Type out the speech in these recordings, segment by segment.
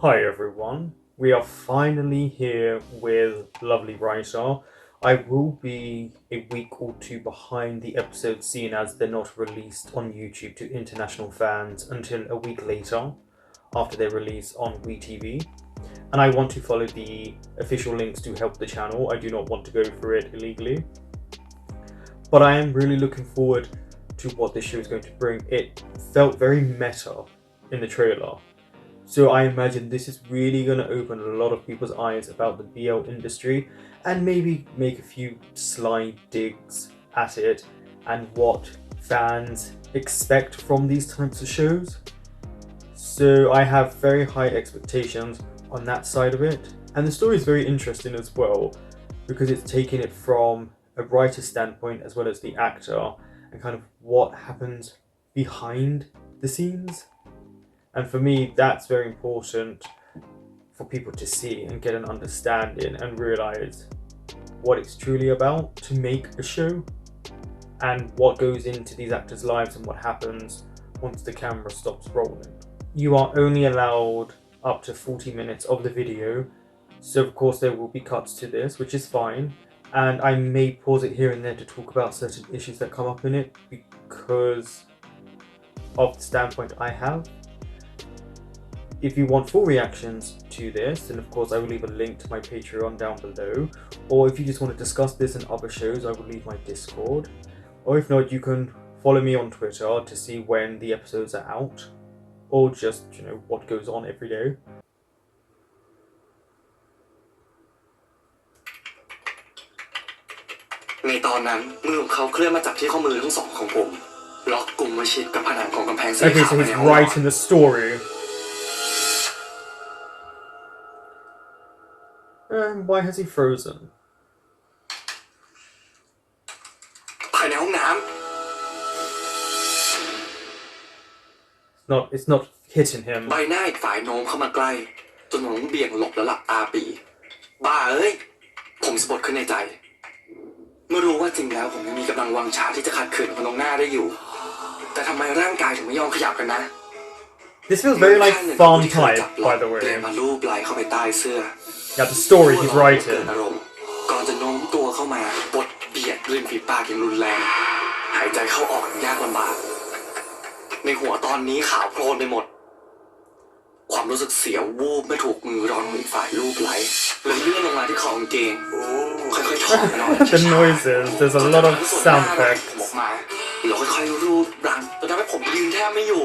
Hi everyone, we are finally here with Lovely Writer. I will be a week or two behind the episodes seeing as they're not released on YouTube to international fans until a week later after their release on WeTV. And I want to follow the official links to help the channel. I do not want to go through it illegally. But I am really looking forward to what this show is going to bring. It felt very meta in the trailer. So I imagine this is really going to open a lot of people's eyes about the BL industry and maybe make a few sly digs at it and what fans expect from these types of shows. So I have very high expectations on that side of it. And the story is very interesting as well because it's taking it from a writer's standpoint as well as the actor and kind of what happens behind the scenes. And for me, that's very important for people to see and get an understanding and realize what it's truly about to make a show and what goes into these actors' lives and what happens once the camera stops rolling. You are only allowed up to 40 minutes of the video, so of course there will be cuts to this, which is fine. And I may pause it here and there to talk about certain issues that come up in it because of the standpoint I have. If you want full reactions to this, then of course I will leave a link to my Patreon down below. Or if you just want to discuss this and other shows, I will leave my Discord. Or if not, you can follow me on Twitter to see when the episodes are out. Or just, what goes on every day. ในตอนนั้นมือของเขาเคลื่อนมาจับที่ข้อมือทั้งสองของผมล็อกกลุ่มมาชิดกับผนังของกำแพงสีขาว Okay, so he's right in the story. Why has he frozen? ภายในห้องน้ It's not hitting him. ำใบหน้าอีกฝ่ายโน้มเข้ามาใกล้จนผมเบี่ยงหลบและหลับตาปีบ้าเอ้ยผมสะบัดขึ้นในใจเมื่อรู้ว่าจริงแล้วผมยังมีกำลังวังชาที่จะขัดขืนคนตรงหน้าได้อยู่แต่ทำไมร่างกายถึงไม่ยอมขยับกันนะ This feels very like farm type, by the way. เปลี่ยนมาลูบไหลเข้าไปใต้เสื้อ Yeah, the story he's writing. ก่อนจะโน้มตัวเข้ามาบดเบียดริมฝีปากอย่างรุนแรงหายใจเข้าออกยากลำบากในหัวตอนนี้ขาวโพลนไปหมดความรู้สึกเสียววูบเมื่อถูกมือร้อนของอีกฝ่ายลูบไหลเลยเลื่อนลงมาที่คอกางเกงค่อยๆถอดมันออก The noises, there's a lot of sound effects. ผมออกมาแล้วค่อยๆรูปรังจนทำให้ผมยืนแทบไม่อยู่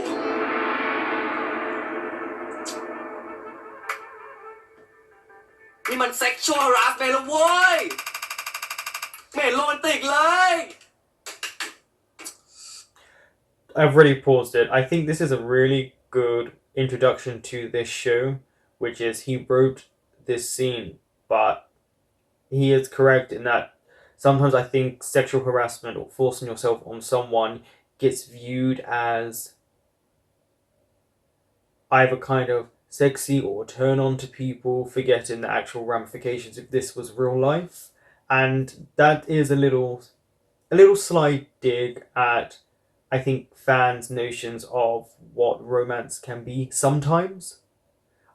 นี่มัน sexual harassment แล้วเว้ยไม่เห็นโรแมนติกเลย I've already paused it. I think this is a really good introduction to this show, which is he wrote this scene, but he is correct in that sometimes I think sexual harassment or forcing yourself on someone gets viewed as either kind of sexy or turn on to people, forgetting the actual ramifications if this was real life. And that is a little sly dig at, I think, fans' notions of what romance can be sometimes.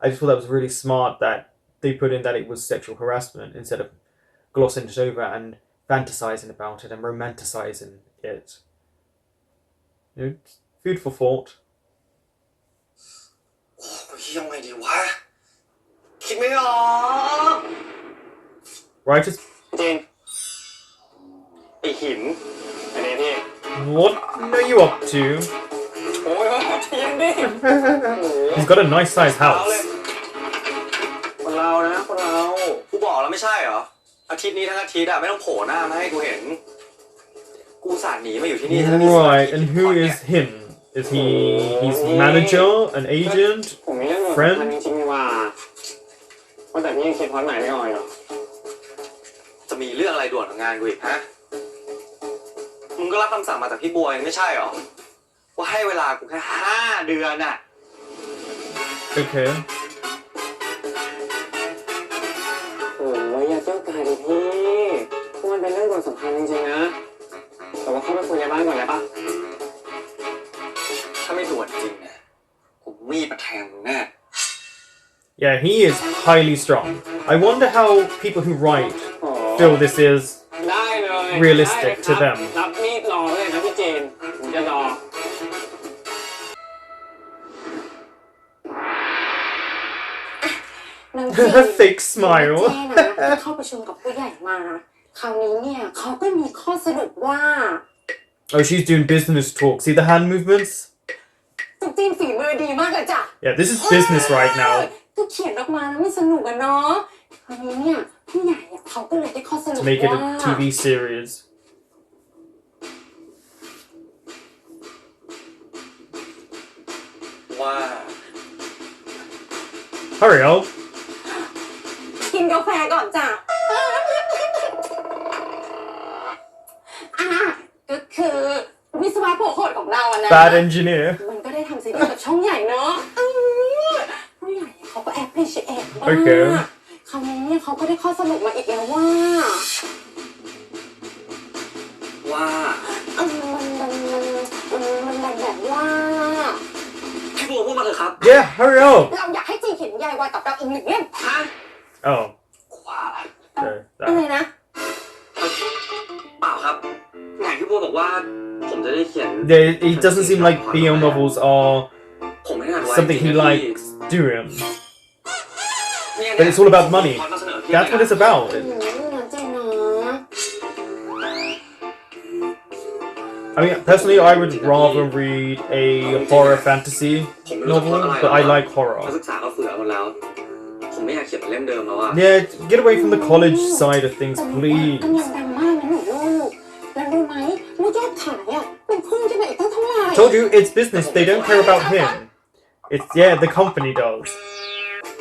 I just thought that was really smart that they put in that it was sexual harassment instead of glossing it over and fantasizing about it and romanticizing it. Food for thought. โอ้ยยังไงดีวะคิดไม่ออก Right? จริงไอหินอันนี้พี่ What are you up to? โอ้ยจริงดิ He's got a nice sized house. คนเรานะคนเรากูบอกแล้วไม่ใช่เหรออาทิตย์นี้ทั้งอาทิตย์อะไม่ต้องโผล่หน้ามาให้กูเห็นกูสาดหนีมาอยู่ที่นี่ Right, and who is him? Is he his manager, an agent, ผมมีเรื่องด่วน friend? มันจริงๆว่าแต่พี่ยังคิดพอดใหม่ไม่ออกหรอจะมีเรื่องอะไรด่วนกับงานกูอีกฮะมึงก็รับคำสั่งมาจากพี่บัวเองไม่ใช่เหรอว่าให้เวลากูแค่5 เดือนน่ะ Okay. โอ้ยอย่าเจ้าการดิพี่มันเป็นเรื่องด่วนสำคัญจริงๆนะแต่ว่าเข้าไปคุยในบ้านก่อนได้ปะ ถ้าไม่ด่วนจริงนะผมมีดมาแทงมึงแน่ Yeah, he is highly strong. I wonder how people who write โอ้ feel this is ได้เลย realistic ได้ to เลยครับ them. รับมีดรอเลยนะพี่เจนผมจะรอ นางจีน Fake smile. เจ้นะเข้าประชุมกับผู้ใหญ่มา คราวนี้เนี่ยเขาก็มีข้อสรุปว่า Oh, she's doing business talk. See the hand movements? นางจีนฝีมือดีมากเลยจ้ะ Yeah, this is business right now. ก็เขียนออกมาแล้วไม่สนุกอะเนาะคราวนี้เนี่ยผู้ใหญ่อะเขาก็เลยได้ข้อสรุป To make it ว่า a TV series. ว่า Hurry up. กินกาแฟก่อนจ้ะก็คือวิศวะโปรโหดของเราอะนะ Bad engineer. มันก็ได้ทำซีรีส์กับช่องใหญ่เนาะผู้ใหญ่เขาก็ appreciate มาก Okay. คราวนี้เนี่ยเขาก็ได้ข้อสรุปมาอีกแล้วว่า มันแบบว่า พี่บัวพูดมาเถอะครับ Yeah, hurry up. เราอยากให้จีนเขียนนิยายวายกับเราอีกหนึ่งเล่ม ฮะ Oh, ขวา okay. อะไร That. นะ เปล่าครับอย่างที่บัวบอกว่าผมจะได้เขียน It doesn't seem like BL novels are ผมไม่ถนัดวาย something he จริงๆนะ likes doing. พี่ But it's all about money. ขอมาเสนอพี่ That's what it's about. นะเจนนะ I mean, personally, I would rather read a horror fantasy novel, but I like นัก horror. ศึกษาก็เฟื่อหมดแล้ว ผมไม่อยากเขียนเป็นเล่มเดิมแล้วอะ Yeah, get away from the college side of things, แต่ please. อันยังดังมากนะหนูลูกแล้วรู้ไหมว่ายอดขายอ่ะเป็นพุ่งจะไปอีกตั้งเท่าไหร่ Told you, it's business. They don't care about him. It's, yeah, the company does.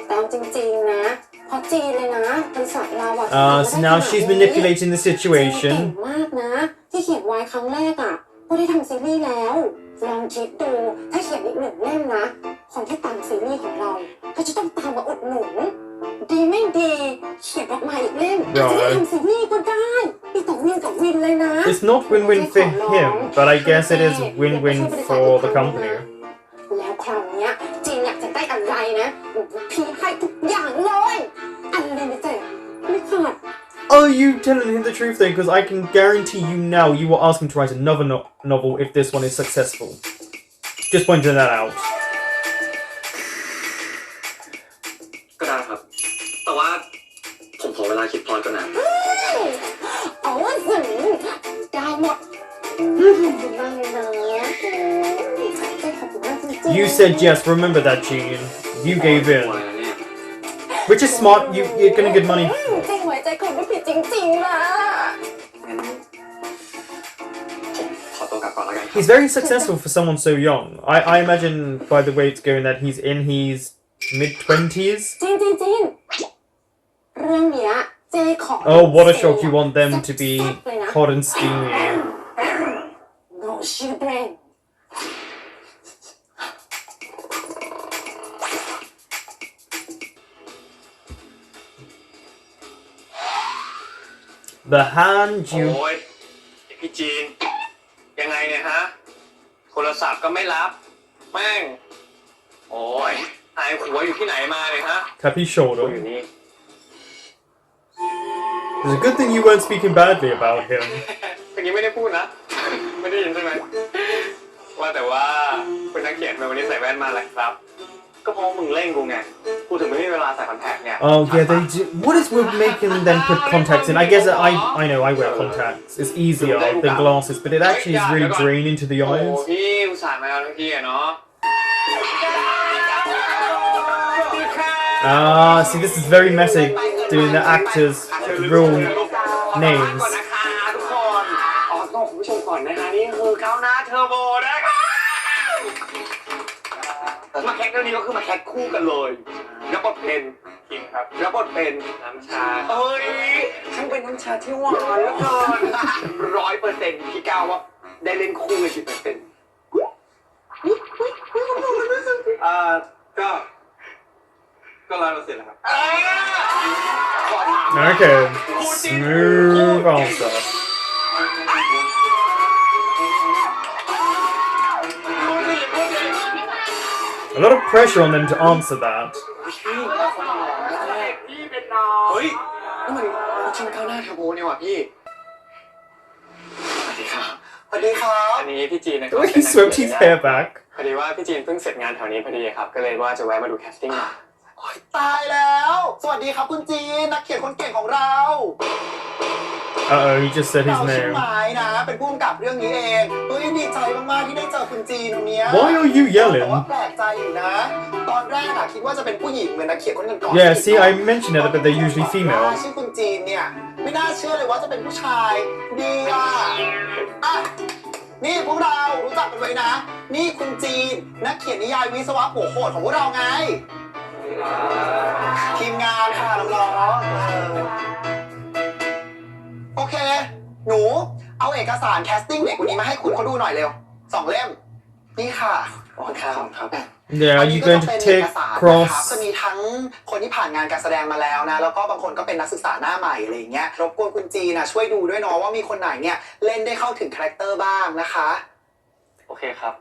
แต่เอาจริงๆนะเพราะจีนเลยนะบริษัทเราอ่ะ So now she's manipulating the จีนเก่ง situation. มากนะ ที่เขียนวายครั้งแรกอ่ะก็ได้ทำซีรีส์แล้วลองคิดดูถ้าเขียนอีกหนึ่งเล่มนะคนที่ตามซีรีส์ของเราก็จะต้องตามมาอุดหนุนดีไม่ดีเขียนออกมาอีกเล่มอาจจะได้ทำซีรีส์ก็ได้มีแต่วินกับวินเลยนะ It's not win-win for him, but I guess it is win-win for the company. แล้วคราวเนี้ยจีนอยากจะได้อะไรนะพี่ให้ทุกอย่างเลยอะไรไม่เจ๊ไม่ขาด Are you telling him the truth then? Because I can guarantee you now you will ask him to write another novel if this one is successful. Just pointing that out. ก็ได้ครับ แต่ว่าผมขอเวลาคิดพล็อตก่อนนะ เอาสิได้หมดขอบคุณมากเลยนะเจ๊ขอบคุณมากจริงๆ You said yes. Remember that, Jean. You gave อะไร in. นะเนี่ย Which is smart. You're gonna get money. จริงไว้ใจคนไม่ผิดจริงๆล่ะ งั้นผมขอตัวกลับก่อนแล้วกันครับ He's very successful for someone so young. I imagine by the way it's going that he's in his mid-20s. จริงเรื่องเนี้ยเจ๊ขอ Oh, what a shock. You want them to be hot and steamy. No children The hand you... โอ้ยไอ้พี่จีน ยังไงเนี่ยฮะ โทรศัพท์ก็ไม่รับ แม่ง โอ้ยหายหัวอยู่ที่ไหนมาเนี่ยฮะ Tap his อยู่ shoulder. นี่ It's a good thing you weren't speaking badly about him. เมื่อกี้ไม่ได้พูดนะ ไม่ได้ยินใช่ไหม ว่าแต่ว่าคุณนักเขียนทำไมวันนี้ใส่แว่นมาเลยครับ ก็เพราะมึงเร่งกูไง กูถึงไม่มีเวลาใส่คอนแทคเนี่ย Oh yeah, they do. What is with making them put contacts in? I guess I know I wear contacts. It's easier than glasses, but it actually is really draining to the โอ้ eyes. พี่อุตส่าห์มาเมื่อกี้อะเนาะ See, this is very messy. Doing the actors' real ก่อน names. นะคะทุกคนขอบอกคุณผู้ชมก่อนนะคะนี่คือก้าวหน้าเทอร์โบนะคะมาแคทเรื่องนี้ก็คือมาแคทคู่กันเลยรับบทเป็นคิงครับรับบทเป็นน้ำชาเอ้ยช่างเป็นน้ำชาที่หวานเหลือเกิน100%พี่ก้าวว่าได้เล่นคู่เลย10%ก็100%นะครับ Okay, smooth answer. A lot of pressure on them to answer that. พี่เราคนละหมอกันแน่พี่เป็นน้องเฮ้ยนี่มันชิงก้าวหน้าเทอร์โบนี่หว่าพี่สวัสดีครับสวัสดีครับอันนี้พี่จีนนะครับ Look, he swept his hair back. พอดีว่าพี่จีนเพิ่งเสร็จงานแถวนี้พอดีครับก็เลยว่าจะแวะมาดูแคสติ้งหน่อย โอ้ยตายแล้ว สวัสดีครับคุณจีนนักเขียนคนเก่งของเรา Uh-oh, he just said his เราชื่อ name. หมายนะ เป็นผู้กำกับเรื่องนี้เองเฮ้ยดีใจมากๆที่ได้เจอคุณจีนตรงเนี้ย Why are you แต่ว่า yelling? แปลกใจอยู่นะ ตอนแรกอะคิดว่าจะเป็นผู้หญิงเหมือนนักเขียนคนก่อน Yeah, see, I mentioned it, but they're usually ชื่ female. อคุณจีนเนี่ยไม่น่าเชื่อเลยว่าจะเป็นผู้ชายดีอ่ะนี่พวกเรารู้จักกันไว้นะ นี่คุณจีนนักเขียนนิยายวิศวะหัวโหดของพวกเราไง ทีมงานค่ะน้องๆโอเค หนูเอาเอกสารแคสติ้งเด็กคนนี้มาให้คุณเขาดูหน่อยเร็ว2 เล่ม นี่ค่ะโอเคครับ Yeah, are you going to take จะมี cross? ทั้งคนที่ผ่านงานการแสดงมาแล้วนะ แล้วก็บางคนก็เป็นนักศึกษาหน้าใหม่อะไรอย่างเงี้ย รบกวนคุณจีนะช่วยดูด้วยเนาะว่ามีคนไหนเนี่ยเล่นได้เข้าถึงคาแรคเตอร์บ้างนะคะ โอเคครับ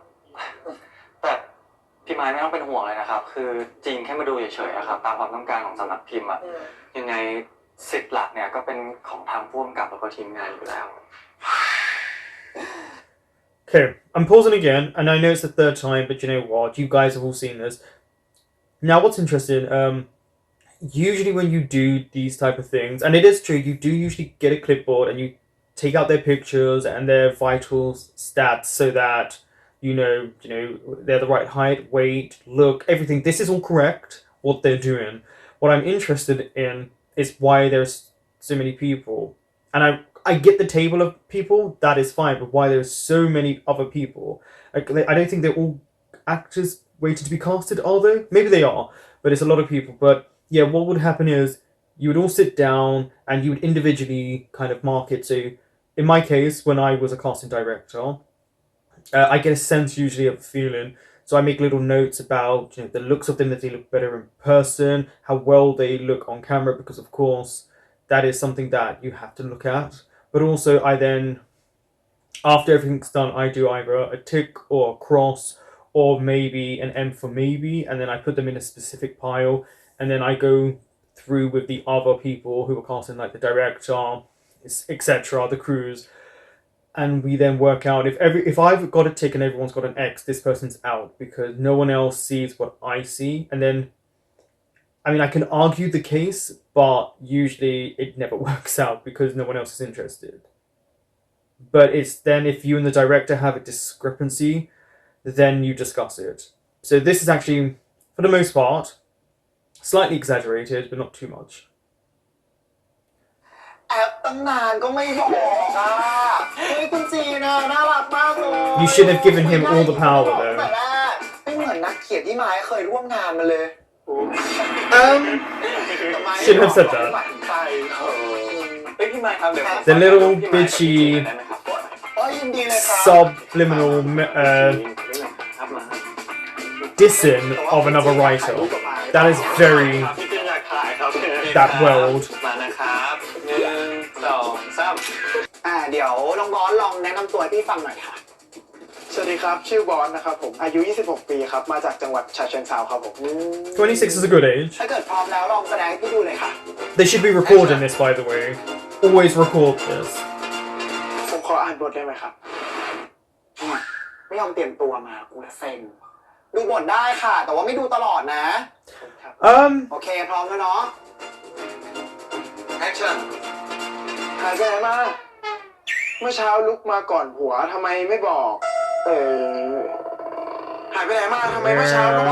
แต่พี่ไม้ไม่ต้องเป็นห่วงเลยนะครับคือจริงแค่มาดูเฉยๆครับตามความต้องการของสำนักพิมพ์อะยังไงสิทธิ์หลักเนี่ยก็เป็นของทางผู้กำกับแล้วก็ทีมงานอยู่แล้ว Okay, I'm pausing again, and I know it's the 3rd time, but you know what? You guys have all seen this. Now, what's interesting, usually when you do these type of things, and it is true, you do usually get a clipboard and you take out their pictures and their vital stats so that you know they're the right height, weight, look, everything. This is all correct, what they're doing. What I'm interested in is why there's so many people. And I get the table of people, that is fine, but why there's so many other people? Like, I don't think they're all actors waiting to be casted, are they? Maybe they are, but it's a lot of people. But yeah, what would happen is you would all sit down and you would individually kind of mark it. So in my case, when I was a casting director, I get a sense usually of a feeling. So I make little notes about the looks of them, that they look better in person, how well they look on camera, because of course that is something that you have to look at. But also I then, after everything's done, I do either a tick or a cross or maybe an M for maybe, and then I put them in a specific pile, and then I go through with the other people who are casting, like the director, etc., the crews, and we then work out if I've got a tick and everyone's got an X, this person's out because no one else sees what I see. And then, I mean, I can argue the case, but usually it never works out because no one else is interested. But it's then if you and the director have a discrepancy, then you discuss it. So this is actually, for the most part, slightly exaggerated, but not too much. แอบตั้งนานก็ไม่บอกอ่ะเฮ้ยคุณจีน่ะน่ารักมากเลย You should have given him all the power though. แต่แรกไม่เหมือนนักเขียนที่ไม้เคยร่วมงานมาเลย Shouldn't have said that. เฮ้ยพี่ไม้ครับเดี๋ยว The little bitchy โอ้ยยินดีเลยครับ subliminal dissing of another writer. That is very that world. มานะครับ1 2 3 เดี๋ยวน้องบอสลองแนะนำตัวให้พี่ฟังหน่อยค่ะ สวัสดีครับชื่อบอสนะครับผมอายุ26 ปีครับมาจากจังหวัดฉะเชิงเทราครับผม 26 is a good age. ถ้าเกิดพร้อมแล้วลองแสดงให้พี่ดูเลยค่ะ They should be recording this, by the way. Always record this. ผมขออ่านบทได้ไหมครับ ไม่ยอมเตรียมตัวมากูละเซ็งดูบทได้ค่ะ แต่ว่าไม่ดูตลอดนะ โอเคพร้อมแล้วเนาะ action หายไปไหนมาเมื่อเช้าลุกมาก่อนหัวทำไมไม่บอกหายไปไหนมาทำไมเมื่อเช้าลุก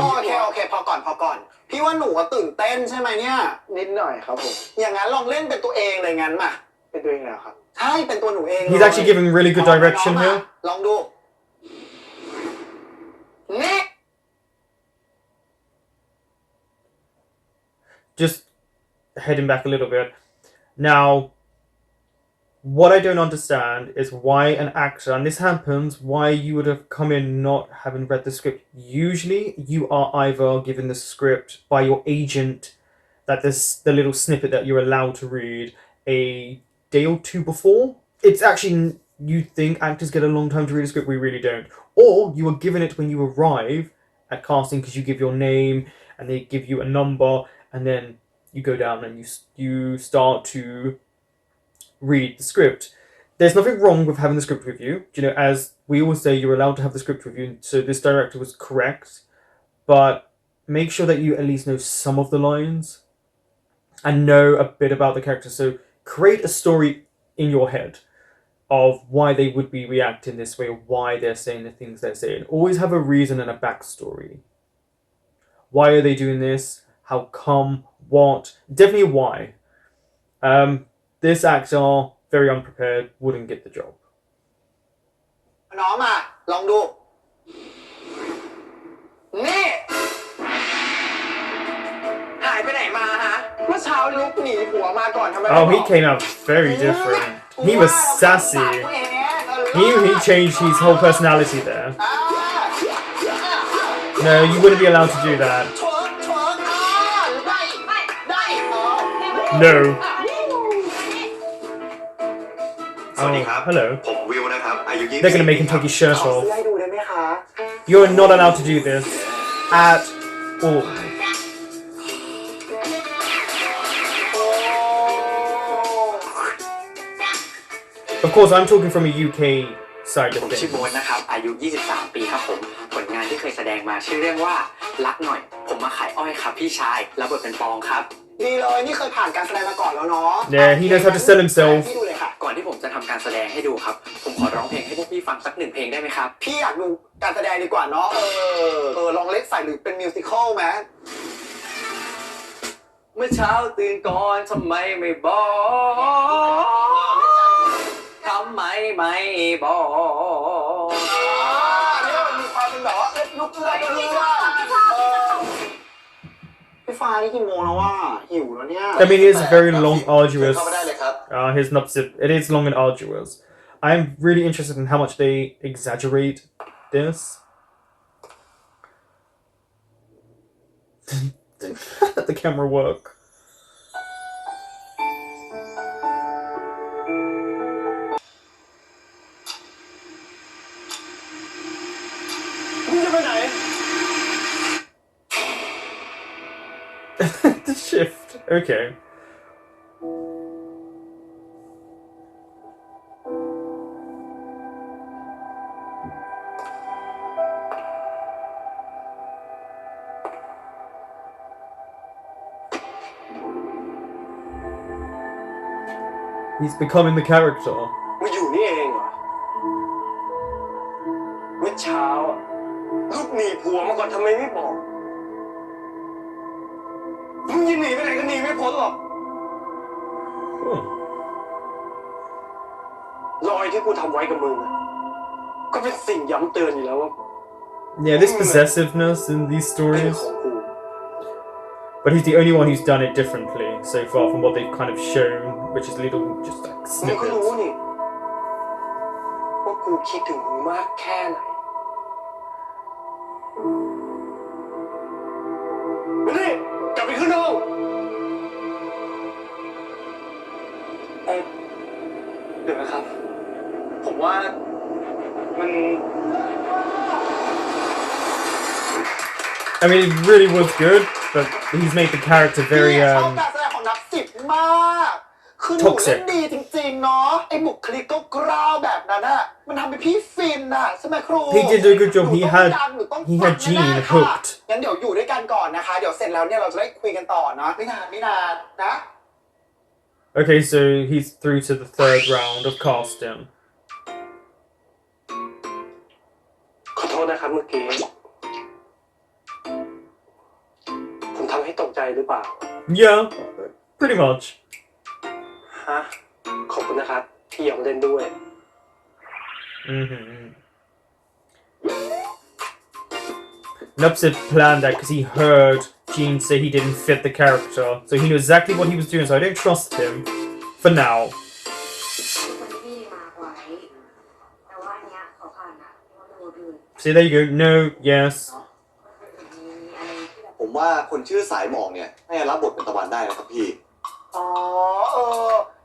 โอเคพอก่อนพี่ว่าหนูตื่นเต้นใช่ไหมเนี่ย นิดหน่อยครับผม อย่างนั้นลองเล่นเป็นตัวเองเลยงั้นมา เป็นตัวเองแล้วครับ ใช่เป็นตัวหนูเอง He's actually giving really good direction here. ลองดูนี่ Just heading back a little bit. Now, what I don't understand is why an actor, and this happens, why you would have come in not having read the script. Usually, you are either given the script by your agent, that the little snippet that you're allowed to read, a day or two before. It's actually, you think actors get a long time to read a script, we really don't. Or you are given it when you arrive at casting because you give your name and they give you a number, and then you go down and you start to read the script. There's nothing wrong with having the script with you. You know, as we always say, you're allowed to have the script with you. So this director was correct, but make sure that you at least know some of the lines and know a bit about the character. So create a story in your head of why they would be reacting this way, or why they're saying the things they're saying. Always have a reason and a backstory. Why are they doing this? How come? What? Definitely why. This actor, very unprepared, wouldn't get the job. น้องมาลองดูนี่หายไปไหนมาฮะเมื่อเช้าลุกหนีผัวมาก่อนทำไมไม่ Oh, บ he อก came out very different. He was sassy. He changed his whole personality there. No, you wouldn't be allowed to do that. No. สวัสดีครับ hello. ผมวิวนะครับอายุ They're gonna make him take his shirt ขอ off. ซื้อให้ดูได้ไหมคะ You're not allowed to do this at all. Of course, I'm talking from a UK side ผ of มชื่อ things. โบ๊ทนะครับอายุ 23 ปีครับผมผลงานที่เคยแสดงมาชื่อเรื่องว่ารักหน่อยผมมาขายอ้อยครับพี่ชายรับบทเป็นปองครับ ดีเลยนี่เคยผ่านการแสดงมาก่อนแล้วเนาะ Yeah, he knows how to sell himself. พี่ดูเลยค่ะ ก่อนที่ผมจะทำการแสดงให้ดูครับผมขอร้องเพลงให้พวกพี่ฟังสัก1 เพลงได้ไหมครับ พี่อยากดูการแสดงดีกว่าเนาะลองเล่นใส่หรือเป็นมิวสิคอลไหม เมื่อเช้าตื่นก่อนทำไมไม่บอกทำไมไม่บอก นี่มันมีความเป็นแบบว่าลุกเอื้อพี่ฟ้านี่กี่โมงแล้วว่าหิวแล้วเนี่ย I mean, it is very long, arduous. เข้าไปได้เลยครับ His nupsit. It is long and arduous. I'm really interested in how much they exaggerate this. The camera work. The shift. Okay. He's becoming the character. มาอยู่นี่เองเหรอเมื่อเช้าอะลูกหนีผัวมาก่อนทำไมไม่บอกมึงยิงหนีไปไหนก็หนีไม่พ้นหรอก Oh. รอยที่กูทำไว้กับมึงอะก็เป็นสิ่งย้ำเตือนอยู่แล้วว่า Yeah, this possessiveness in these เป็น stories. ของกู But he's the only one who's done it differently so far from what they've kind of shown, which is little, just like มึงก็รู้ snippets. นี่ว่ากูคิดถึงมึงมากแค่ไหนมานี่กลับไปขึ้นห้องเดี๋ยวนะครับ ผมว่ามัน I mean, it really was good, but he's made the character very ชอบการแสดงของนับ10 มากคือหนู Toxic เล่นดีจริงๆเนาะไอ้บุคลิกก็กร้าวแบบนั้นอะมันทำให้พี่ฟินอะใช่ไหมครู He did a good job. He had หนูต้อง Gene แน่ๆค่ะ hooked. งั้นเดี๋ยวอยู่ด้วยกันก่อนนะคะ เดี๋ยวเสร็จแล้วเนี่ยเราจะได้คุยกันต่อนะไม่นานนะ Okay, so he's through to the 3rd round of casting. ขอโทษนะครับเมื่อกี้ ผมทำให้ตกใจหรือเปล่า Yeah, pretty much. ฮะ ขอบคุณนะครับที่ยอมเล่นด้วย Nupsit planned that because he heard Gene say he didn't fit the character, so he knew exactly what he was doing, so I don't trust him for now. คนที่พี่มาไว้แต่ว่าอันเนี้ยเขาผ่านนะเพราะว่าดู See, there you go. No, yes. มีอะไรที่แบบ ผมว่าคนชื่อสายหมอกเนี่ยให้รับบทเป็นตะวันได้นะครับพี่ อ๋อ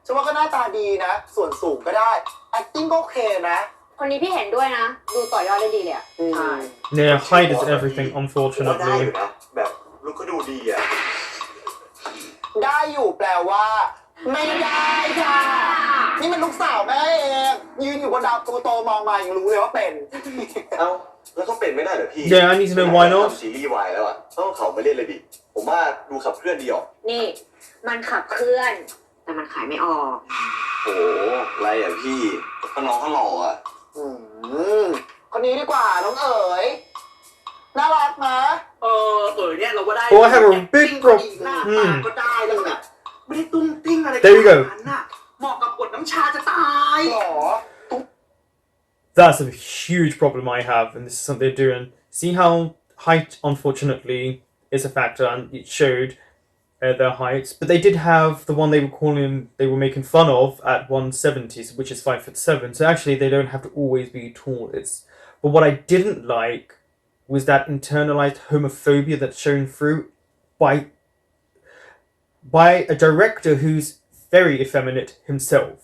ฉันว่าก็หน้าตาดีนะ ส่วนสูงก็ได้ acting ก็โอเคนะ คนนี้พี่เห็นด้วยนะ ดูต่อยอดได้ดีเลยอะ ใช่ Yeah, height is everything, ผมว่าได้อยู่ unfortunately. นะแบบ ลุกก็ดูดีอ่ะ ได้อยู่แปลว่า ไม่ได้ค่ะ นี่มันลูกสาวแม่เองยืนอยู่บนดาวโตๆมองมายังรู้เลยว่าเป็น เอ้าแล้วก็เป็นไม่ได้เหรอพี่ Yeah, I need to know why not. ทำซีรีส์วายแล้วอ่ะต้องเขามาเล่นเลยดิผมว่าดูขับเคลื่อนดีออก นี่มันขับเคลื่อน แต่มันขายไม่ออก โอ้โหอะไรอ่ะพี่ก็น้องเขาหล่ออ่ะ คนนี้ดีกว่าน้องเอ๋ยน่ารักนะ เนี่ยเราก็ได้ Oh, I have a big หน้า problem. ตาก็ได้แล้วน่ะไม่ได้ตุ้งติ้งอะไร There you go. ขนาดนั้นน่ะเหมาะกับบทน้ำชาจะตาย หรอ That's a huge problem I have, and this is something they're doing. See how height, unfortunately, is a factor, and it showed their heights. But they did have the one they were making fun of at 170, which is 5'7". So actually, they don't have to always be tall. But what I didn't like was that internalized homophobia that's shown through by a director who's very effeminate himself.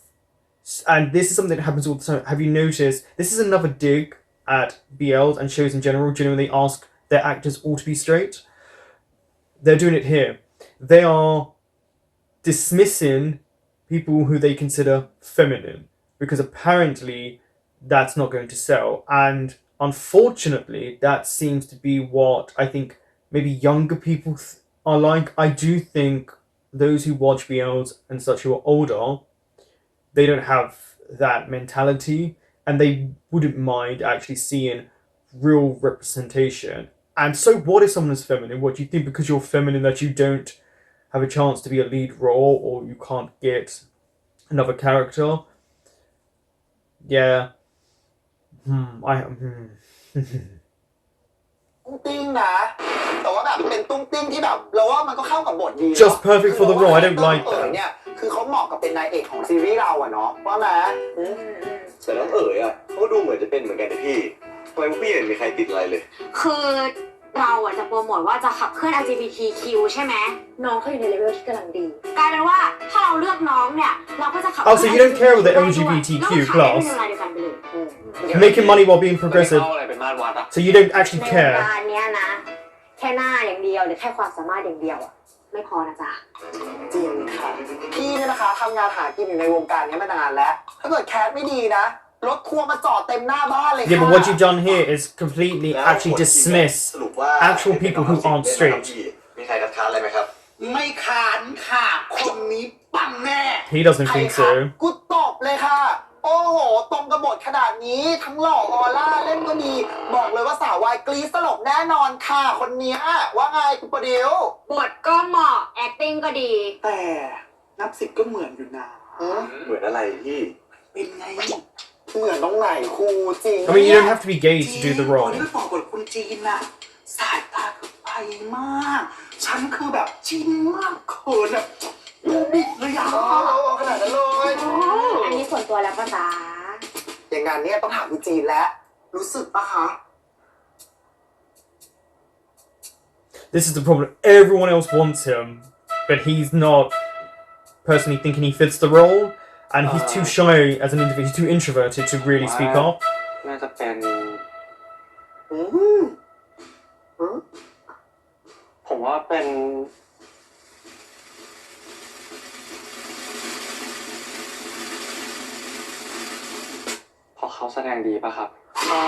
And this is something that happens all the time. Have you noticed? This is another dig at BLs and shows in general. Do you know when they ask their actors all to be straight? They're doing it here. They are dismissing people who they consider feminine because apparently that's not going to sell. And unfortunately, that seems to be what I think maybe younger people are like. I do think those who watch BLs and such who are older, they don't have that mentality and they wouldn't mind actually seeing real representation. And so what if someone is feminine? What do you think because you're feminine that you don't have a chance to be a lead role or you can't get another character? Yeah.ตุ้งติ้งนะ แต่ว่าแบบเป็นตุ้งติ้งที่แบบเราว่ามันก็เข้ากับบทดี Just perfect for the role. I don't like เอ๋ย that. เนี่ยคือเขาเหมาะกับเป็นนายเอกของซีรีส์เราอะเนาะว่าไหม แต่น้องเอ๋ยอ่ะเขาก็ดูเหมือนจะเป็นเหมือนกันนะพี่ทำไมพวกพี่เห็นมีใครติดอะไรเลย คือเราอะจะโปรโมทว่าจะขับเคลื่อน LGBTQ ใช่ไหมน้องเขาอยู่ในเลเวลที่กำลังดี กลายเป็นว่าถ้าเราเลือกน้องเนี่ยเราก็จะขับ Oh, so you don't care with the LGBTQ class? Making money while being progressive. เอาอะไรเป็นมาตรวัดอะ So you don't actually ในวง care. การเนี้ยนะ แค่หน้าอย่างเดียวหรือแค่ความสามารถอย่างเดียวอะไม่พอนะจ๊ะ จริงค่ะ พี่เนี่ยนะคะทำงานหากินอยู่ในวงการนี้มานานแล้ว ถ้าเกิดแคสไม่ดีนะ รถทัวร์มาจอดเต็มหน้าบ้านเลยค่ะ Yeah, but what you've done here is completely แล้ว actually คนที่ dismiss สรุปว่า actual people who aren't straight. มีใครคัดค้านอะไรไหมครับ ไม่ขานค่ะคนนี้ปังแน่ He doesn't ใคร think คะ so. กูตบเลยค่ะ โอ้โห ตรงกระบทขนาดนี้ทั้งหล่อออร่าเล่นก็ดี บอกเลยว่าสาววายกรี๊ดสลบแน่นอนค่ะ คนเนี้ยว่าไงคุณโปรดิว บทก็เหมาะ acting ก็ดี แต่นับสิบก็เหมือนอยู่นะ เหมือนอะไรพี่ เป็นไง เหมือนตรงไหนครูจริง I mean, you don't have to be gay to do the ตอน role. ที่ไปบอกบทคุณจีนน่ะสายตาคือไปมาก ฉันคือแบบจินมากเขินแบบบิดเลยอ่ะ โอ้ขนาดนั้นเลย อันนี้ส่วนตัวแล้วก็จ้า อย่างงานเนี้ยต้องถามคุณจีนแล้ว รู้สึกปะคะ This is the problem. Everyone else wants him, but he's not personally thinking he fits the role, and he's too shy as an individual. He's too introverted to really speak up. น่าจะเป็น ผมว่าเป็น พอเขาแสดงดีป่ะครับ อ๋อ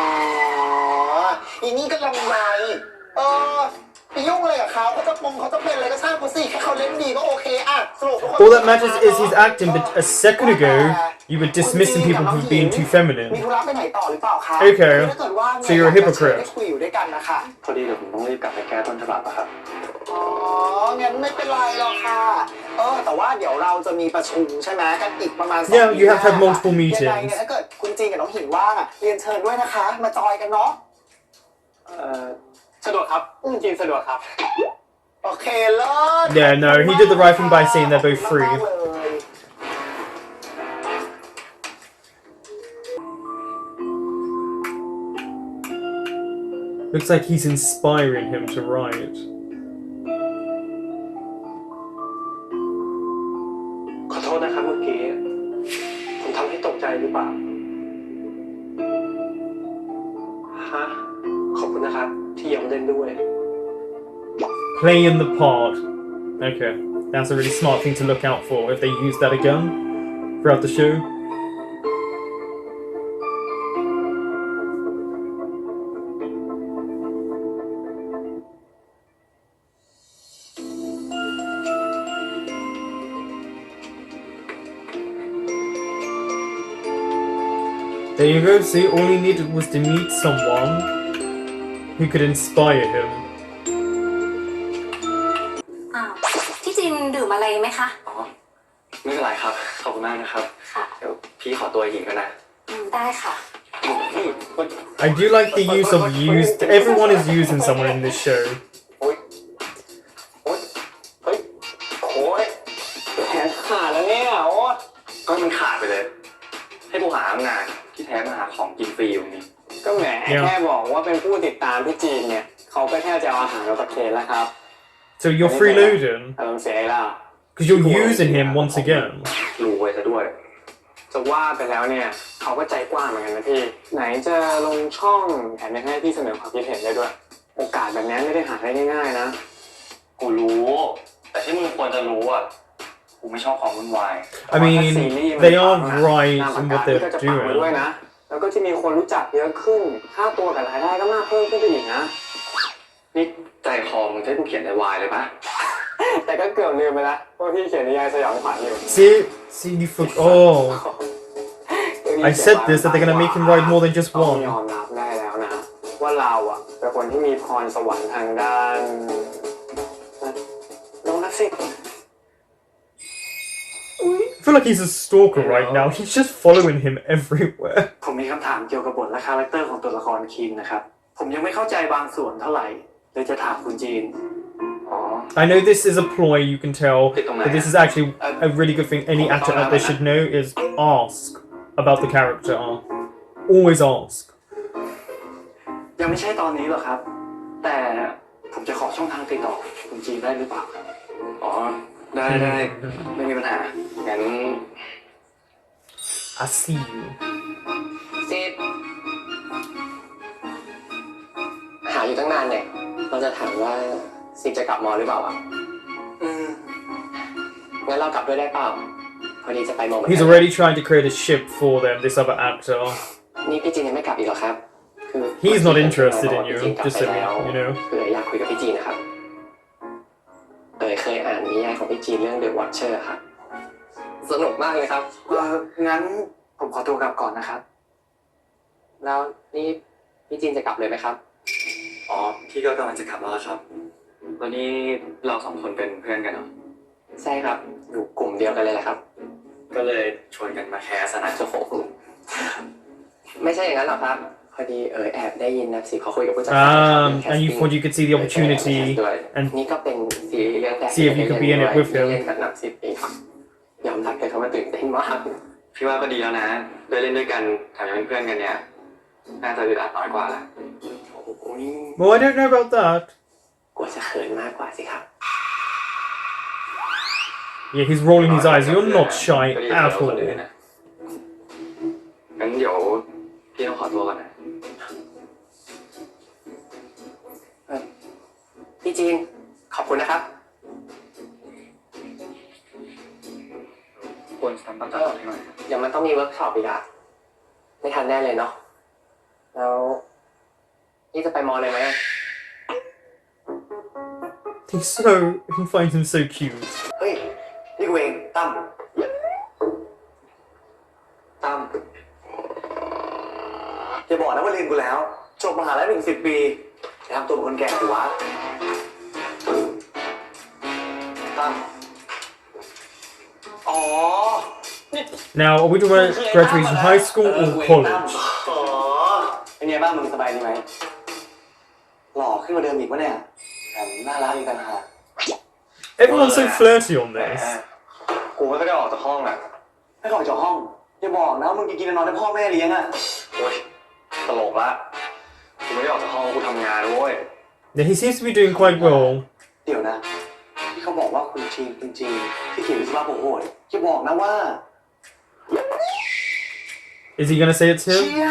อีนี่ก็ลำไรไปยุ่งอะไรกับเขาจะเป็นอะไรก็ช่างเขาสิแค่เขาเล่นดีก็โอเคอะสรุปทุกคน All that matters is his acting, but a second ago, you were dismissing people for being too มี feminine. ธุระไปไหนต่อหรือเปล่าคะ Okay. ถ้าเกิดว่า So you're a hypocrite. ได้คุยอยู่ด้วยกันนะคะ พอดีเดี๋ยวผมต้องรีบกลับไปแก้ต้นฉบับอะครับ อ๋อ งั้นไม่เป็นไรหรอกค่ะ แต่ว่าเดี๋ยวเราจะมีประชุมใช่ไหมกันอีกประมาณ Yeah, you have to have multiple ยังไง meetings. เนี่ยถ้าเกิดคุณจีนกับน้องหินว่างอ่ะเรียนเชิญด้วยนะคะ มาจอยกันเนาะ สะดวกครับจีนสะดวกครับ โอเคเลิศ Yeah, no, he did the right thing by saying they're both free. มากๆเลย Looks like he's inspiring him to write. ขอโทษนะครับเมื่อกี้ ผมทำให้ตกใจหรือเปล่า ฮะ ขอบคุณนะครับ ที่ยอมเล่นด้วย playing the part. Okay, that's a really smart thing to look out for if they use that again throughout the show. There you go, see, all he needed was to meet someone who could inspire him. อ้าวพี่จินดื่มอะไรไหมคะ อ๋อ ไม่เป็นไรครับ ขอบคุณมากนะครับ ค่ะ เดี๋ยวพี่ขอตัวหญิงกันนะ ได้ค่ะ I do like the use of used. Everyone is using someone in this show. โอ๊ยโอ๊ยเฮ้ยโอ้ยแขนขาดแล้วเนี่ยโอ๊ย ก็มันขาดไปเลย ให้กูหางานที่แท้มาหาของกินฟรีอยู่นี่ ก็แหมแค่บอกว่าเป็นผู้ติดตามพี่จีนเนี่ยเขาก็แค่จะเอาอาหารมาประเคนแล้วครับ So you're freeloading? อารมณ์เสียแล้ว Because you're using him once again. รู้ไว้ซะด้วย จะว่าไปแล้วเนี่ยเขาก็ใจกว้างเหมือนกันนะพี่ไหนจะลงช่องแถมยังให้พี่เสนอความคิดเห็นได้ด้วย โอกาสแบบนี้ไม่ได้หาได้ง่ายๆนะ กูรู้ แต่ที่มึงควรจะรู้อ่ะ กูไม่ชอบของวุ่นวาย I mean, they are right in what ก็ they're จะปังไว้ด้วย doing. นะแล้วก็จะมีคนรู้จักเยอะขึ้นค่าตัวกับรายได้ก็มากเพิ่มขึ้นไปอีกนะ นี่ใจคอมึงจะให้กูเขียนในวายเลยปะ แต่ก็เกือบลืมไปแล้วว่าพี่เขียนนิยายสยองขวัญอยู่ See, you forgot. Oh, I said this that they're gonna make him write more than just ต้อง one. ยอมรับได้แล้วนะ ว่าเราอ่ะเป็นคนที่มีพรสวรรค์ทางด้านลงนักสิ I feel like he's a stalker right now. He's just following him everywhere. ผมมีคำถามเกี่ยวกับบทและคาแรคเตอร์ของตัวละครคิมนะครับ ผมยังไม่เข้าใจบางส่วนเท่าไหร่เลยจะถามคุณจีน อ๋อ I know this is a ploy, you can tell, but this is actually a really good thing any actor out there should know is ask about the character. Always ask. ยังไม่ใช่ตอนนี้หรอกครับ แต่ผมจะขอช่องทางติดต่อคุณจีนได้หรือเปล่า อ๋อ ได้ไม่มีปัญหา งั้น I see you. ซีดหาอยู่ตั้งนานเนี่ยเราจะถามว่าซีดจะกลับมอหรือเปล่าอ่ะงั้นเรากลับด้วยได้เปล่าพอดีจะไปมอเหมือนกั He's already trying to create a ship for them, this other actor. นี่พี่จีนยังไม่กลับอีกหรอครับคือ He's not interested in you, พี่จีนกลับ just ไป so แล้ว you know. คืออยากคุยกับพี่จีนนะครับเคยอ่านนิยายของพี่จีนเรื่อง The Watcher ครับสนุกมากเลยครับ งั้นผมขอตัวกลับก่อนนะครับ แล้วนี่พี่จีนจะกลับเลยไหมครับ อ๋อ พี่ก็กำลังจะกลับแล้วครับ วันนี้เราสองคนเป็นเพื่อนกันเหรอ ใช่ครับอยู่กลุ่มเดียวกันเลยแหละครับ ก็เลยชวนกันมาแคสนะ โอ้โหไม่ใช่อย่างนั้นหรอกครับพอดีแอบได้ยินนะสิเขาคุยกับผู้จัดการ And you thought you could see the opportunity อัน and นี่ก็เป็นซีรีส์เรื่องแรก see if you could be in it with him. เล่นกับหนัง10 ปีครับยอมรับเลยครับว่าตื่นเต้นมาก พี่ว่าก็ดีแล้วนะได้เล่นด้วยกันแถมยังเป็นเพื่อนกันเนี่ย น่าจะอึดอัดน้อยกว่าละ โอ้โห Well, I don't know about that. กลัวจะเขินมากกว่าสิครับ Yeah, he's rolling his eyes. You're not shy ก็ดี at กว่าคนอื่น all. นะงั้นเดี๋ยวพี่ต้องขอตัวก่อนนะ พี่จีนขอบคุณนะครับ ควรทำตั้งใจให้หน่อย เดี๋ยวมันต้องมีเวิร์กช็อปอีกอะไม่ทันแน่เลยเนาะแล้วนี่จะไปมอเลยไหม He finds him so cute. เฮ้ยนี่กูเองตั้มอย่าบอกนะว่าลืมกูแล้วจบมหาลัยถึง10 ปีจะทำตัวเป็นคนแก่สิวะตั้มอ๋อ Now, are we talking about graduation high school or college? อ๋อเป็นไงบ้างมึงสบายดีไหมหล่อขึ้นกว่าเดิมอีกวะเนี่ยแถมน่ารักอีกต่างหาก Everyone's so flirty on แหม this. กูไม่ได้ออกจากห้องอ่ะ ให้ออกจากห้องอย่าบอกนะมึงกินนอนให้พ่อแม่เลี้ยงอะ โอ๊ยตลกละกูไม่ได้ออกจากห้องกูทำงานเว้ย Yeah, he seems to be doing quite well. เดี๋ยวนะที่เขาบอกว่าคุณจีนที่เขียนวิศวะโหดอย่าบอกนะว่า Is he gonna say it to เชี่ him? ย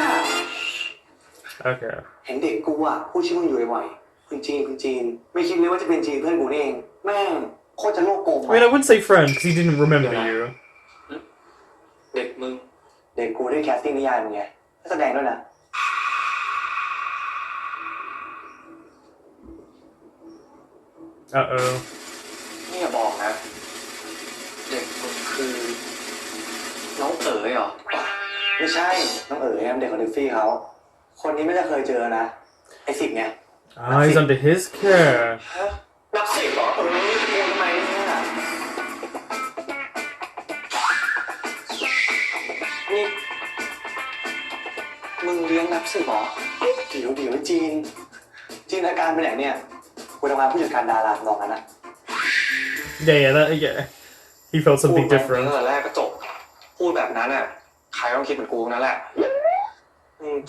Okay. เห็นเด็กกูอ่ะพูดชื่อมึงอยู่บ่อยๆกู คุณจีนไม่คิดเลยว่าจะเป็นจีนเพื่อนกูนี่เองแม่งโคตรจะโลกโกง I mean, I wouldn't say friend because he didn't remember you. เด็กมึง เด็กกูได้แคสติ้งนิยายมึงไงแสดงด้วยนะ Uh-oh. นี่อย่าบอกนะ เด็กมึงคือ น้องเอ๋ยเหรอ ไม่ใช่น้องเอ๋ยเด็กของดิฟฟี่เขาคนนี้ไม่ได้เคยเจอนะไอ้สิบเนี่ย Ah, he's under his care. นับสิบเหรอกูทำไมเนี่ยนี่มึงเลี้ยงนับสิบเหรอเดี๋ยวจีนอาการเป็นไหนเนี่ยกูทำงานผู้จัดการดาราลองกันนะ Yeah. He felt something พูด different. ตั้งแต่แรกก็จบ พูดแบบนั้นอ่ะ ใครต้องคิดเหมือนกูนั่นแหละ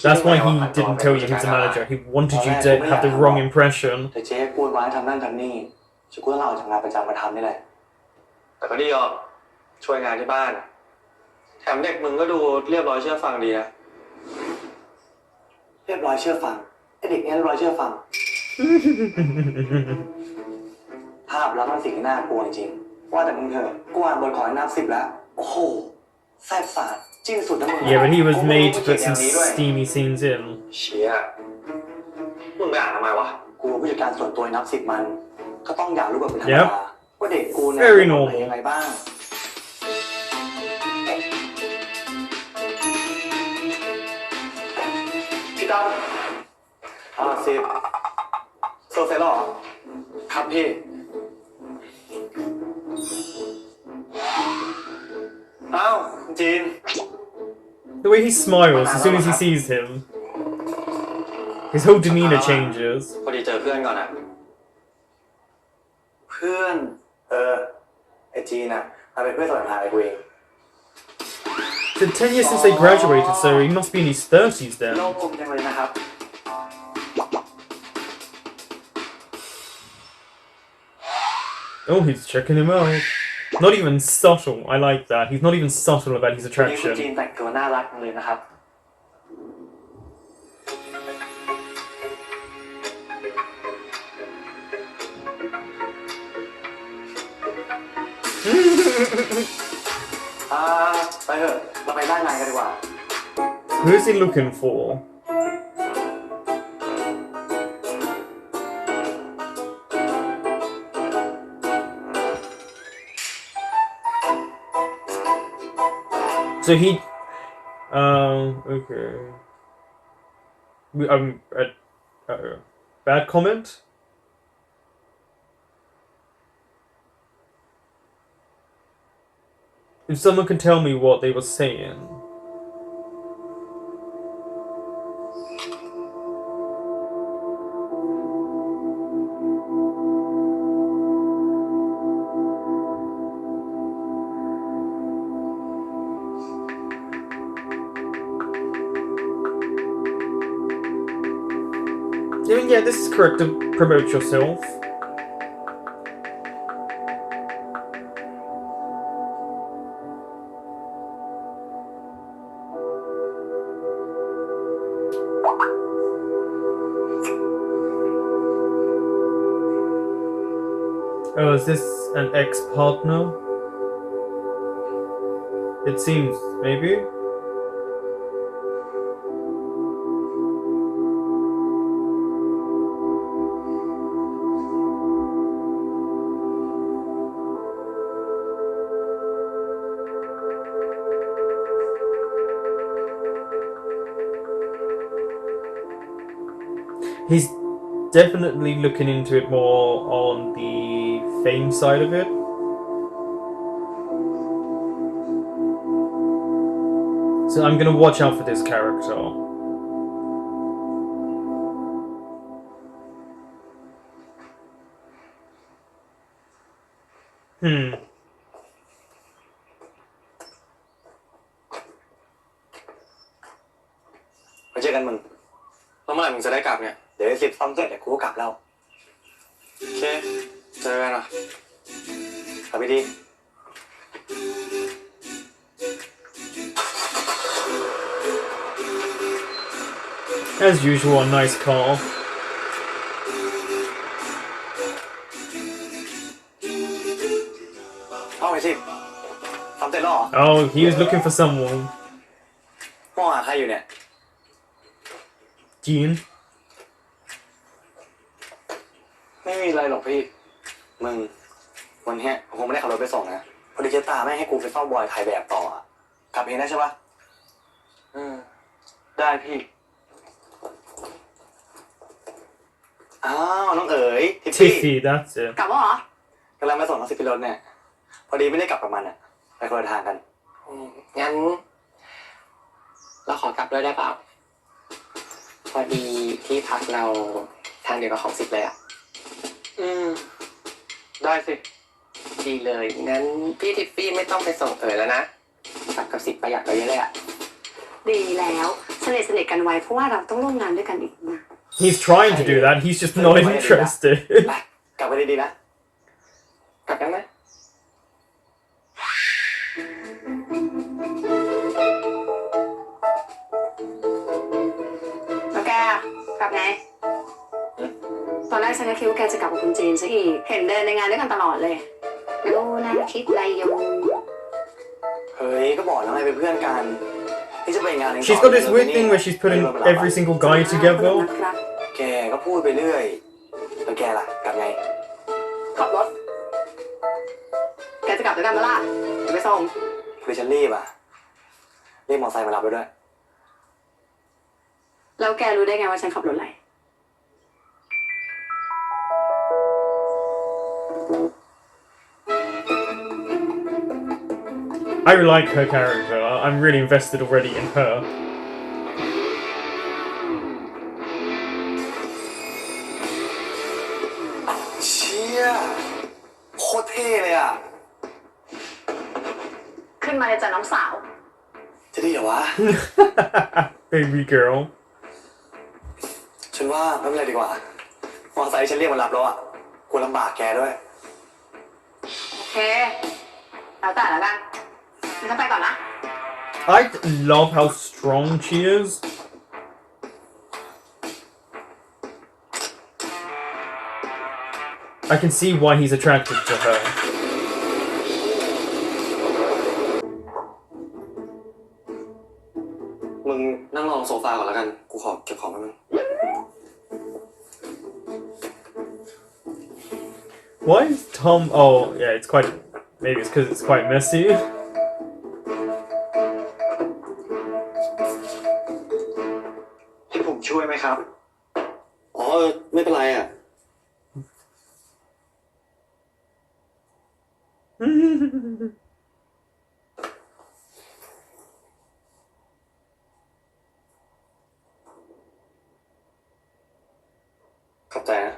That's why he didn't tell you he's a manager. He wanted you to have the wrong impression. แต่เจ๊พูดไว้ทำนั่นทำนี่ฉันก็ต้องเอาจากงานประจำมาทำนี่แหละ แต่ก็ดีอ่ะช่วยงานที่บ้าน แถมเด็กมึงก็ดูเรียบร้อยเชื่อฟังดีนะ เรียบร้อยเชื่อฟังไอเด็กเนี้ยเรียบร้อยเชื่อฟัง ภาพแล้วมันสิ่งที่น่ากลัวจริงว่าแต่มึงเถอะกูอ่านบทของไอ้นับสิบแล้วโอ้โหแซ่บสาดจิ้นสุดนะมึง Yeah, but he was made to put some steamy scenes in. เชี่ยมึงไปอ่านทำไมวะ กูผู้จัดการส่วนตัวไอ้นับสิบมันก็ต้องอยากรู้แบบเป็นธรรม Yep. ดาว่าเด็กกูเนี่ย Very เป็น normal. ยังไงบ้างพี่ตั้มสิบโซเซลหรอครับพี่อ้าวจีน The way he smiles as soon as he sees him. His whole demeanor changes. พอดีเจอเพื่อนก่อนอ่ะ เพื่อนไอจีนอ่ะมันเป็นเพื่อนสมัยมหาลัยกูเอง It's been 10 years since they graduated, so he must be in his 30s โล then. กผมจังเลยนะครับ Oh, he's checking him out. Not even subtle. I like that. He's not even subtle about his วันนี้คุณจี attraction. นแต่งตัวน่ารักจังเลยนะครับ ไปเถอะเราไปได้นายกันดีกว่า Who's he looking for? So he, okay. Bad comment? If someone can tell me what they were saying. I mean, yeah, this is correct to promote yourself. Oh, is this an ex-partner? It seems, maybe? He's definitely looking into it more on the fame side of it. So I'm gonna watch out for this character. Hmm. ไปเจอกันมึง แล้วเมื่อไหร่มึงจะได้กลับเนี่ย เดี๋ยว10ซ้อมเสร็จเดี๋ยวกูก็กลับแล้ว โอเค เจอกันอ่ะ กลับไปดี As usual, a nice call. เอาไปสิทำเสร็จแล้วเหรอ Oh, he was looking for someone. มองหาใครอยู่เนี่ย Jean. ไม่มีอะไรหรอกพี่ มึง วันนี้ผมคงไม่ได้ขับรถไปส่งนะพอดีเจตาไม่ให้กูไปเฝ้าบอยถ่ายแบบต่ออะกลับเองได้ใช่ปะได้พี่ อ้าว น้องเอ๋ยทิฟฟี่ Tiffy, that's it. กลับว่าเหรอก ำลังไปส่งน้องสิพี่รถเนี่ย พอดีไม่ได้กลับกับมันอะไปคนละทางกัน งั้น เราขอกลับด้วยได้เปล่า พอดีที่พักเราทางเดียวกับของสิบเลยอ่ะ ได้สิ ดีเลย งั้นพี่ทิฟฟี่ไม่ต้องไปส่งแล้วนะกลับกับสิบประหยัดไปเยอะเลยอ่ะ ดีแล้วสนิทกันไว้เพราะว่าเราต้องร่วมงานด้วยกันอีกนะ He's trying to do that, he's just not interested. ไปกลับไปดีๆนะ กลับกันไหม แล้วแกกลับไงตอนแรกฉันก็คิดว่าแกจะกลับกับคุณจีนซะอีกเห็นเดินในงานด้วยกันตลอดเลยรู้นะคิดอะไรอยู่ เฮ้ย ก็บอกแล้วไงเป็นเพื่อนกัน ที่จะไปงานเอง She's got this weird thing where she's putting every single guy together. แกก็พูดไปเรื่อยแล้วแกล่ะ กลับไง ขับรถแกจะกลับด้วยกันไหมล่ะจะไปส่ง คือฉันรีบอะเรียกมอเตอร์ไซค์มารับไปด้วย แล้วแกรู้ได้ไงว่าฉันขับรถอะไร I really like her character. I'm really invested already in her. เชี่ยโคตรเท่เลยอะ ขึ้นมาเลยจ้ะน้องสาว จะดีเหรอวะ Baby girl. ฉันว่าไม่เป็นไรดีกว่า มอเตอร์ไซค์ฉันเรียกมารับแล้วอะกลัวลำบากแกด้วย โอเคแล้วแต่ละกันฉันไปก่อนนะ I love how strong she is. I can see why he's attracted to her. มึงนั่งรอโซฟาก่อนแล้วกัน กูขอเก็บของแป๊บนึง Why is Tom... Oh, yeah, it's quite... Maybe it's because it's quite messy. ให้ผมช่วยไหมครับ อ๋อ ไม่เป็นไรอ่ะ ขอบใจนะ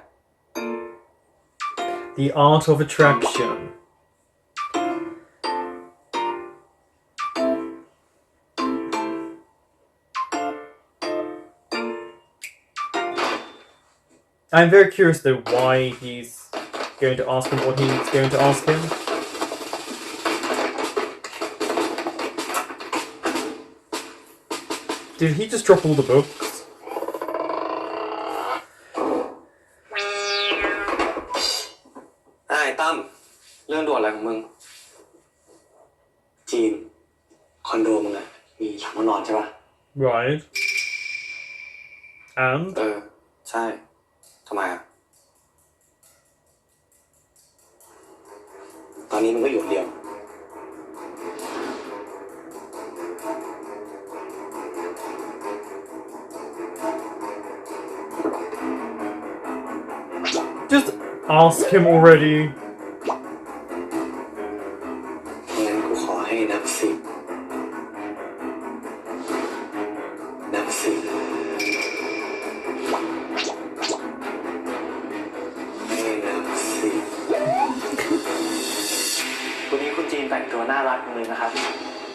The art of attraction. I'm very curious though why he's going to ask him what he's going to ask him. Did he just drop all the books? ไอ้ตั้มเรื่องด่วนอะไรของมึง จีน คอนโดมึงอะมีหลังห้องนอนใช่ปะ Right. And? ใช่ทำไมอ่ะ ตอนนี้มึงก็อยู่คนเดียว Just ask him already. งั้นกูขอให้นับสิบนับสิบให้นับสิบวันนี้คุณจีนแต่งตัวน่ารักเลยนะครับ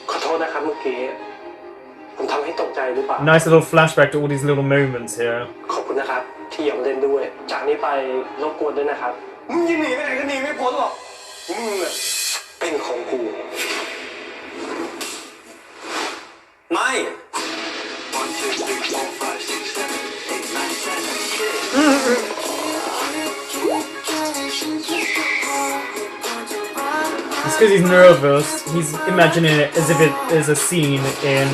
ขอโทษนะครับเมื่อกี้ ผมทำให้ตกใจหรือเปล่า Nice little flashback to all these little moments here. ขอบคุณนะครับที่ยอมเล่นด้วย จากนี้ไปรบกวนด้วยนะครับ มึงยังหนีไปไหนก็หนีไม่พ้นหรอก มึงอะเป็นของกู ไม่ This It's because he's nervous. He's imagining it as if it is a scene in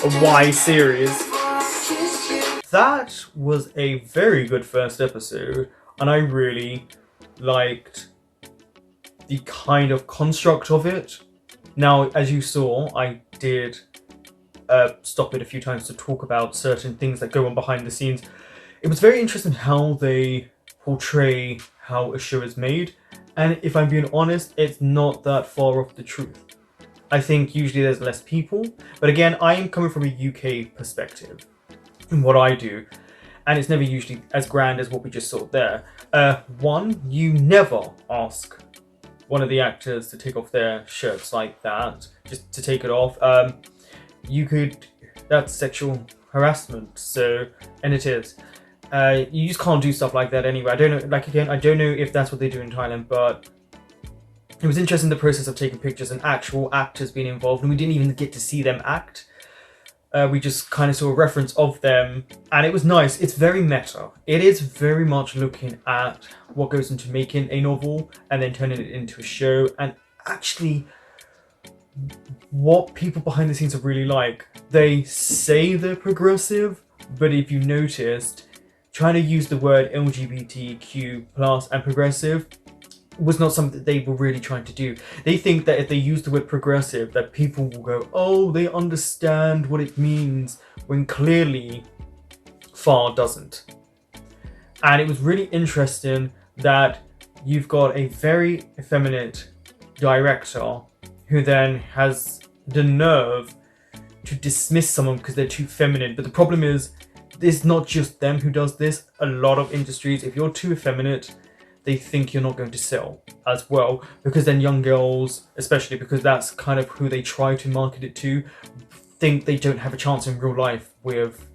a Y series. That was a very good first episode, and I really liked the kind of construct of it. Now, as you saw, I did stop it a few times to talk about certain things that go on behind the scenes. It was very interesting how they portray how a show is made, and if I'm being honest, it's not that far off the truth. I think usually there's less people, but again, I am coming from a UK perspective in what I do, and it's never usually as grand as what we just saw there. One, you never ask one of the actors to take off their shirts like that, just to take it off. That's sexual harassment, so, and it is. You just can't do stuff like that anyway. I don't know, like again, I don't know if that's what they do in Thailand, but it was interesting the process of taking pictures and actual actors being involved, and we didn't even get to see them act. We just kind of saw a reference of them, and it was nice. It's very meta. It is very much looking at what goes into making a novel and then turning it into a show, and actually what people behind the scenes are really like. They say they're progressive, but if you noticed, trying to use the word LGBTQ plus and progressive was not something that they were really trying to do. They think that if they use the word progressive, that people will go, oh, they understand what it means, when clearly far doesn't. And it was really interesting that you've got a very effeminate director who then has the nerve to dismiss someone because they're too feminine. But the problem is, it's not just them who does this. A lot of industries, if you're too effeminate, they think you're not going to sell as well, because then young girls, especially because that's kind of who they try to market it to, think they don't have a chance in real life with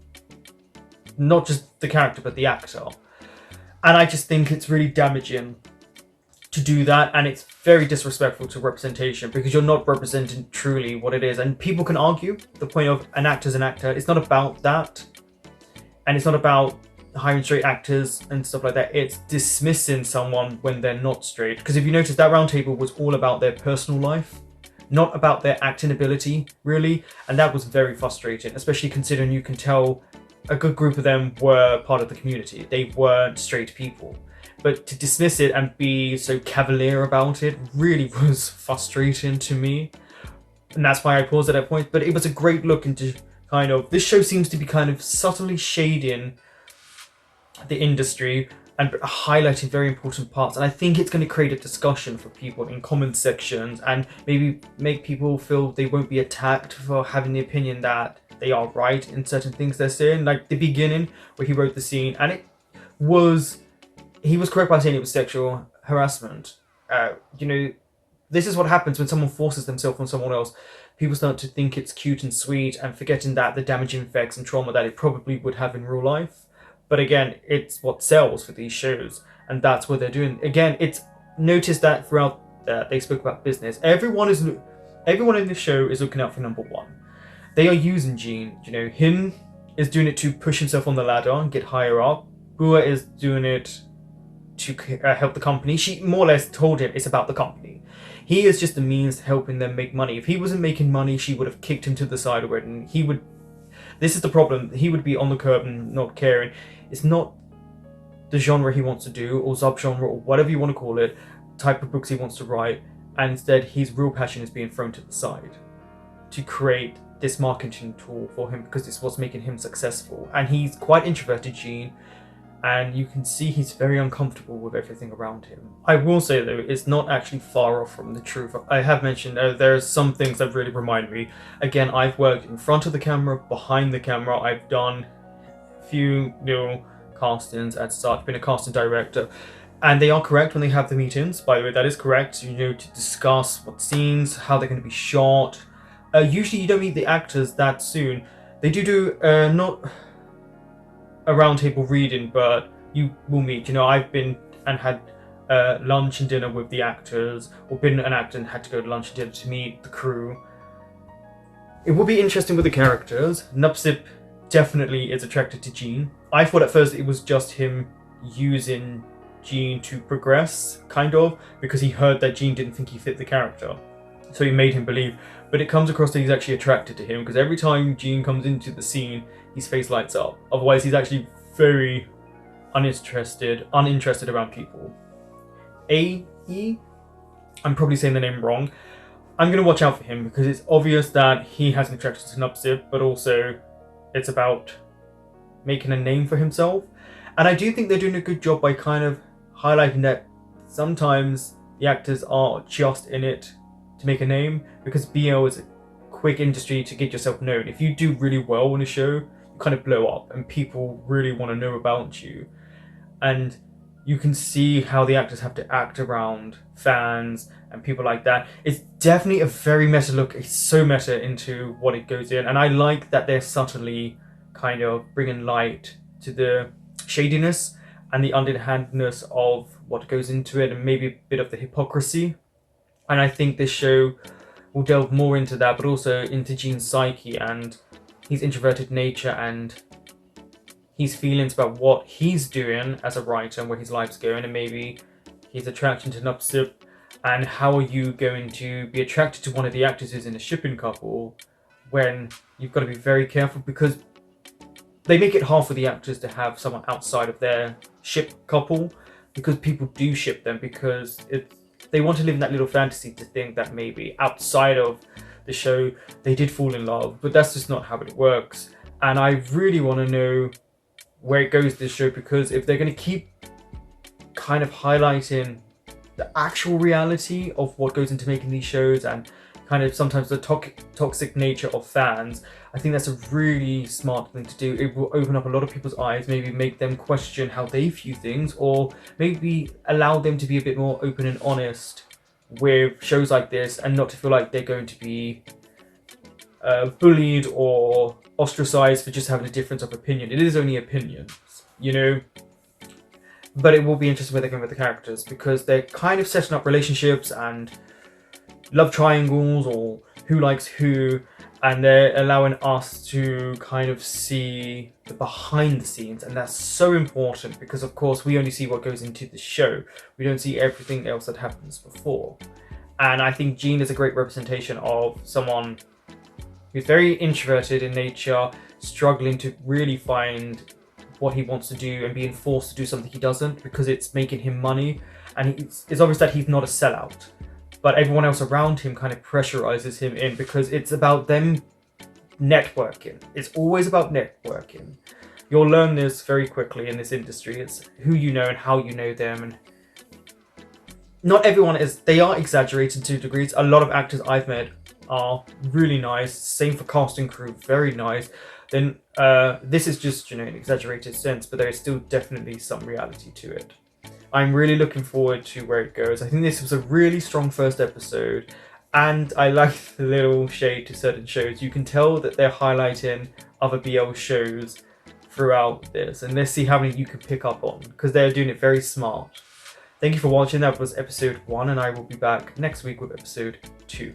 not just the character but the actor. And I just think it's really damaging to do that, and it's very disrespectful to representation, because you're not representing truly what it is. And people can argue the point of an actor's an actor. It's not about that, and it's not about hiring straight actors and stuff like that. It's dismissing someone when they're not straight. Because if you notice, that round table was all about their personal life, not about their acting ability, really. And that was very frustrating, especially considering you can tell a good group of them were part of the community. They weren't straight people. But to dismiss it and be so cavalier about it really was frustrating to me. And that's why I paused at that point. But it was a great look into kind of, this show seems to be kind of subtly shading the industry and highlighting very important parts, and I think it's going to create a discussion for people in comment sections and maybe make people feel they won't be attacked for having the opinion that they are right in certain things they're saying. Like the beginning where he wrote the scene, and he was correct by saying it was sexual harassment. This is what happens when someone forces themselves on someone else. People start to think it's cute and sweet and forgetting that the damaging effects and trauma that it probably would have in real life. But again, it's what sells for these shows, and that's what they're doing. Again, it's noticed that throughout they spoke about business. Everyone in the show is looking out for number one. They are using Gene. Hin is doing it to push himself on the ladder and get higher up. Bua is doing it to help the company. She more or less told him it's about the company. He is just a means to helping them make money. If he wasn't making money, she would have kicked him to the side already, and he would. This is the problem. He would be on the curb and not caring. It's not the genre he wants to do, or subgenre, or whatever you want to call it, type of books he wants to write, and instead his real passion is being thrown to the side to create this marketing tool for him, because it's what's making him successful. And he's quite introverted, Gene, and you can see he's very uncomfortable with everything around him. I will say though, it's not actually far off from the truth. I have mentioned there are some things that really remind me. Again, I've worked in front of the camera, behind the camera. I've done few castings at start, been a casting director, and they are correct when they have the meetings. By the way, that is correct. To discuss what scenes, how they're going to be shot. Usually you don't meet the actors that soon. They do not a roundtable reading, but you will meet. I've been and had lunch and dinner with the actors, or been an actor and had to go to lunch and dinner to meet the crew. It will be interesting with the characters. Nupsip definitely is attracted to Gene. I thought at first it was just him using Gene to progress, kind of, because he heard that Gene didn't think he fit the character. So he made him believe, but it comes across that he's actually attracted to him, because every time Gene comes into the scene, his face lights up. Otherwise, he's actually very uninterested around people. A.E., I'm probably saying the name wrong. I'm going to watch out for him, because it's obvious that he has an attraction to Nupsip, but also it's about making a name for himself. And I do think they're doing a good job by kind of highlighting that sometimes the actors are just in it to make a name, because BL is a quick industry to get yourself known. If you do really well in a show, you kind of blow up and people really want to know about you. And you can see how the actors have to act around fans and people like that. It's definitely a very meta look. It's so meta into what it goes in. And I like that they're subtly kind of bringing light to the shadiness and the underhandedness of what goes into it, and maybe a bit of the hypocrisy. And I think this show will delve more into that, but also into Gene's psyche and his introverted nature and his feelings about what he's doing as a writer and where his life's going, and maybe his attraction to Nupsip, and how are you going to be attracted to one of the actors who's in a shipping couple when you've got to be very careful, because they make it hard for the actors to have someone outside of their ship couple, because people do ship them because they want to live in that little fantasy to think that maybe outside of the show they did fall in love, but that's just not how it works. And I really want to know where it goes this show, because if they're going to keep kind of highlighting the actual reality of what goes into making these shows and kind of sometimes the toxic nature of fans, I think that's a really smart thing to do. It will open up a lot of people's eyes, maybe make them question how they view things, or maybe allow them to be a bit more open and honest with shows like this, and not to feel like they're going to be bullied or ostracized for just having a difference of opinion. It is only opinions, you know? But it will be interesting where they're going with the characters, because they're kind of setting up relationships and love triangles or who likes who, and they're allowing us to kind of see the behind the scenes, and that's so important, because of course we only see what goes into the show. We don't see everything else that happens before. And I think Gene is a great representation of someone who's very introverted in nature, struggling to really find what he wants to do and being forced to do something he doesn't because it's making him money. And it's obvious that he's not a sellout, but everyone else around him kind of pressurizes him in, because it's about them networking. It's always about networking. You'll learn this very quickly in this industry. It's who you know and how you know them. And not everyone is, they are exaggerated to degrees. A lot of actors I've met are really nice. Same for cast and crew, very nice. Then this is just, an exaggerated sense, but there is still definitely some reality to it. I'm really looking forward to where it goes. I think this was a really strong first episode, and I like the little shade to certain shows. You can tell that they're highlighting other BL shows throughout this, and let's see how many you can pick up on, because they're doing it very smart. Thank you for watching. That was episode 1, and I will be back next week with episode 2.